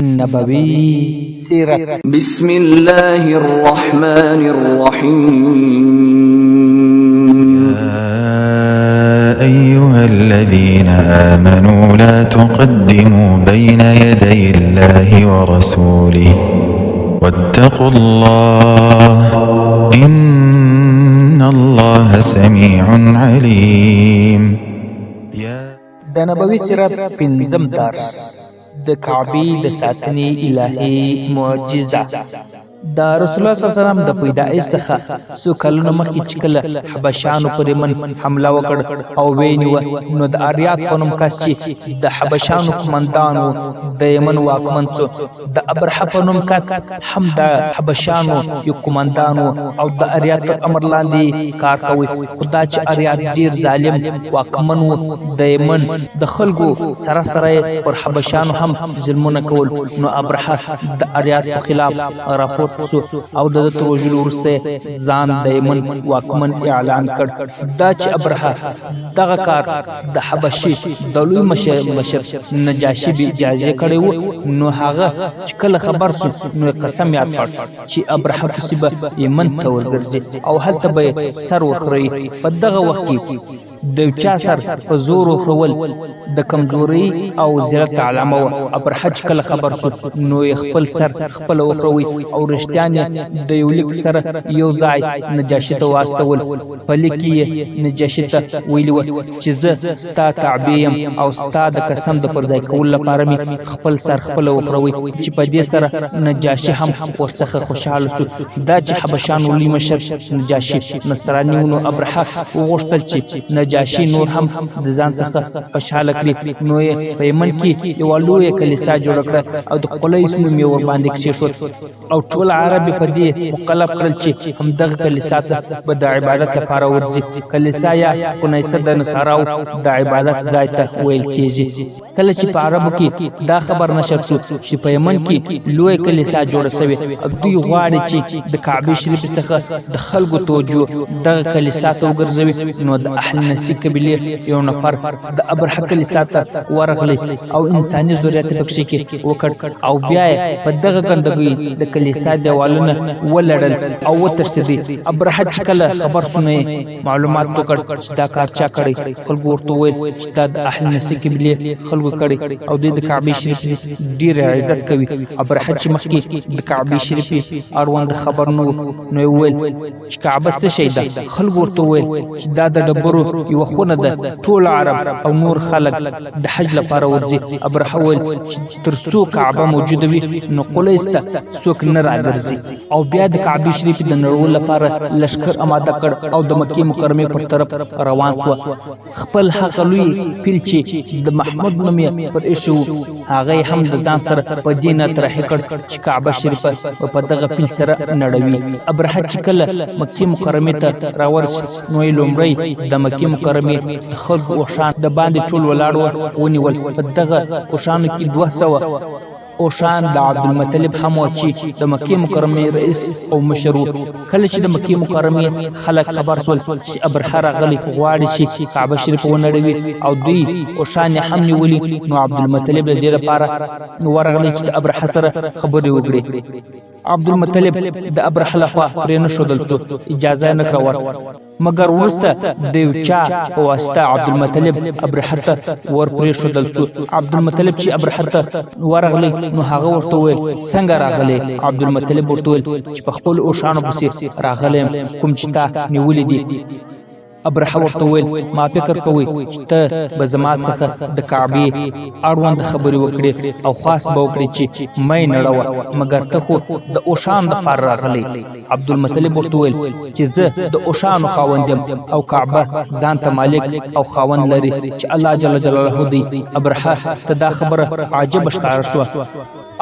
نبوي سيرت. بسم الله الرحمن الرحيم. يا أيها الذين آمنوا لا تقدموا بين يدي الله ورسوله واتقوا الله إن الله سميع عليم. د نبوي سیرت پنځم درس د کعبې د ساتنې الهي معجزه. د رسول الله صلی الله علیه وسلم د پیدایښت څخه څو کلونه مخکې چې کله حبشانو پر یمن حمله وکړ او وینیوه، نو د اریات په نوم کس چې د حبشانو قمندان و د یمن واکمن څو، د ابرحه په نوم کس هم د حبشانو یو قمندان و او د اریات امر لاندې کار کوي. خدا چې اریات ډیر ظالم واکمن و د یمن د خلکو سره سره پر حبشانو هم ظلمونه کول، نو ابرحه د اریات په خلاف راپور او د توجل ورسته ځان د یمن واکمن اعلان کړ. دا چې ابرحه دغه کار د حبشي د لوی مشر نجاشي به اجازه کړی و، نو هغه چې کله خبر شو نو قسم یاد کړ چې ابرحه پسې به یمن ته ورګرځي او هلته به سر وخوري. په دغه وخت کې د چا سر په زور وخرول د کمزوري او ذلت علامه و. ابرحه چې کله خبر شو نو خپل سر خپل وخروي او رښتیان د یو لیک سره یو ځای نجاشي ته واستول. په لیک کې نجاشي ته ویلي و چې زه ستا کعبې یم او ستا د قسم د پرځای کولو لپاره مې خپل سر خپل وخروي، چې په دې سره نجاشي هم ورڅخه خوشحاله شو. دا چې حبشانو لوی مشر نجاشي نصراني و، نو ابرحه وغوښتل چې نجاشي نور هم د ځان څخه خوشحاله کړي، نو یې په یمن کې یوه لویه کلیسا جوړه کړه او د قلیس نوم یې ورباندې کښېښود او ټول عرب یې په دې مکلف کړل چې همدغه کلیسا ته به د عبادت لپاره ورځي. کلیسا یا کنیسه د نصاراو د عبادت ځای ته ویل کېږي. کله چې په عربو کې دا خبر نشر شو چې په یمن کې لویه کلیسا جوړه سوې او دوی غواړي چې د کعبې شریفې څخه د خلکو توجه دغه کلیسا ته وګرځوي، نو د اهل نسی قبیلې یو نفر د ابرحه کلیسا ته ورغلی او انساني ضرورت پکښې کې وکړ او بیا یې په دغه ګندګۍ د کلیسا دیوالونه ولړل او وترسېدې. ابرحه چې کله خبر شو نو معلومات وکړ چې دا کار چا کړی. خلکو ورته وویل چې دا د اهل نسی قبیلې خلکو کړی او دوی د کعبې شریفې ډېر عزت کوي. ابرحه چې مخکې د کعبې شریفې اړوند خبر نه و، نو یې وویل چې کعبه څه شی ده. خلکو ورته وویل چې دا د ډبرو یوه خونه ده، ټول عرب او نور خلک د حج لپاره ورځي. ابرحه وویل چې تر څو کعبه موجوده وي نو قلیس ته څوک نه راګرځي، او بیا د کعبې شریفې د نړولو لپاره لښکر اماده کړ او د مکې مکرمې پر طرف روان شوه. خپل هغه لوی پیل چې د محمود نوم یې پر ایښی و هغه یې هم د ځان سره په دې نه طرحې کړ چې کعبه شریفه په دغه پیل سره نړوي. ابرحه چې کله مکې مکرمې ته راورسېد نو یې لومړی د مکې مکرمې د خلکو اوښان د باندې ټول ولاړ ونیول. په دغه اوښانو کې 200 اوښان د عبدالمطلب هم و چې د مکې مکرمې رئیس او مشر و. کله چې د مکې مکرمې خلک خبر شول چې ابرحه راغلی غواړي چې کعبه شریفه ونړوي او دوی اوښان یې هم نیولي، نو عبدالمطلب د دې لپاره ورغلی چې د ابرحه سره خبرې وکړي. عبدالمطلب د ابرحه لخوا پرې نه ښودل شو، اجازه یې نه کړه، مګر وروسته د یو چا په واسطه عبدالمطلب ابرحه ته ور پرېښودل شو. عبدالمطلب چې ابرحه ته ورغلی نو هغه ورته وویل څنګه راغلی. عبدالمطلب ورته وویل چې په خپلو اوښانو پسې راغلی یم کوم چې تا نیولي دي. ابرحه ورته وویل ما فکر کوي چې ته به زما څخه د کعبې اړوند خبرې وکړې او خاص به وکړې چې مه یې نړوه، مګر ته خو د اوښانو دپاره راغلی. عبدالمطلب ورته وویل چې زه د اوښانو خاوند یم او کعبه ځان ته مالک او خاوند لري چې الله جل جلاله دی. ابرحه ته دا خبره عجبه ښکاره شوه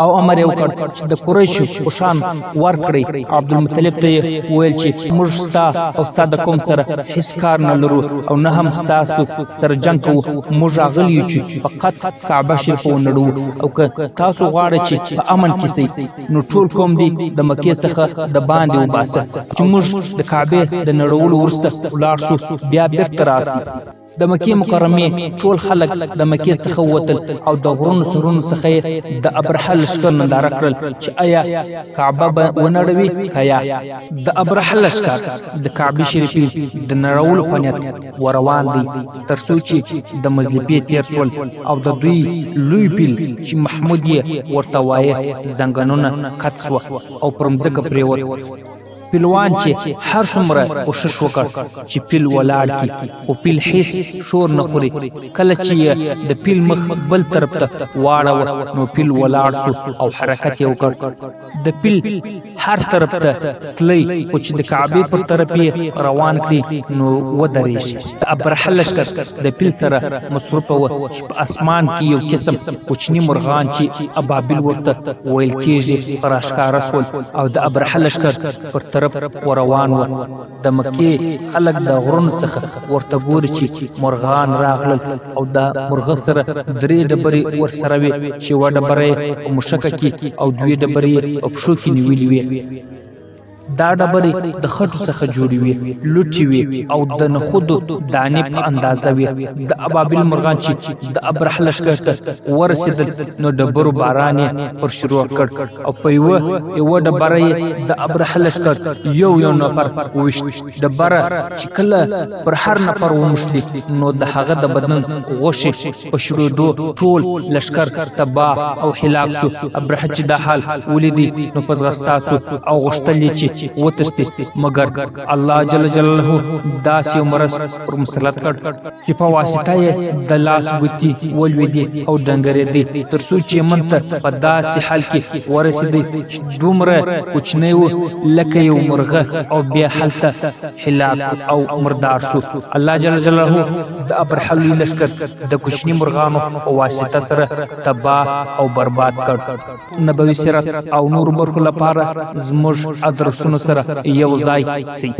او امر یې وکړ چې د قریشو اوښان ورکړئ. عبدالمطلب ته یې وویل چې موږ ستا او ستا د قوم سره هېڅ کار نه لرو او نه هم ستاسو سره جنګ کوو. موږ راغلي یو چې فقط کعبه شریفه ونړوو، او که تاسو غواړئ چې په امن کې سئ نو ټول قوم دې د مکې څخه د باندې وباسه چې موږ د کعبې د نړولو وروسته ولاړ شو بیا بېرته راسي. د مکې مکرمې ټول خلک د مکې څخه ووتل او د غرونو سرونو څخه د ابرحه لښکر ننداره کړل چې آیا کعبه به ونړوي که یا د ابرحه لښکر د کعبې شریفې د نړولو په نیت وروان دی تر څو چې د مزدلفې تېر شول او د دوی لوی پیل چې محمود یې ورته وایه زنګنونه قط سوه او پر مځکه پرېوت پیلوان چې هر څومره کوشش وکړ چې پیل ولاړ کړي خو پیل هیڅ شور نه خوري کله چې د پیل مخ بل طرف ته واړوه نو پیل ولاړ سو او حرکت یې وکړ د پیل هر طرف ته تلی خو چې د کعبې پر طرف یې روان کړي نو ودرېږي د ابرحه لښکر د پیل سره مصروفه وه چې په اسمان کې یو قسم کوچني مرغان چې ابابیل ورته ویل کېږي راښکاره سول او د ابرحه لښکر پر طرف وروان و د مکې خلک د غرونو څخه ورته ګوري چې مرغان راغلل او د مرغه سره 3 ډبرې ورسره وې چې یوه ډبره یې په مشکه کې او 2 ډبرې یې په پښو کې نیولې وې دا ډبرې د خټو څخه جوړې وې لوټې وې او د نخودو دانې په اندازه وې د ابابیل مرغان چې د ابرحه لښکر ته ورسېدل نو ډبرو باران یې پر شروع کړ او په یوه ډبره یې د ابرحه لښکر یو نفر وویشت ډبره چې کله پر هر نفر وموښلي نو د هغه د بدن غوښې په شړېدو ټول لښکر تباه او هلاک سو ابرحه چې دا حال ولیدی نو په ځغستا سو او غوښتل یې چې وتښتي مګر الله جل جلاله داسې یو مرض پر مسلط کړ چې په واسطه یې د لاس ګوتې ولوېدې او ډنګرېدې تر څو چې یمن ته په داسې حال کې ورسېدی چې دومره کوچنی و لکه یو مرغه او بیا هلته هلاک او مردار سو الله جل جلاله د ابرحه لوی لښکر د کوچني مرغانو په واسطه سره تباه او برباد کړ نبوي سیرت او نور برخو لپاره زموږ ادرسونو سره یو ځای سي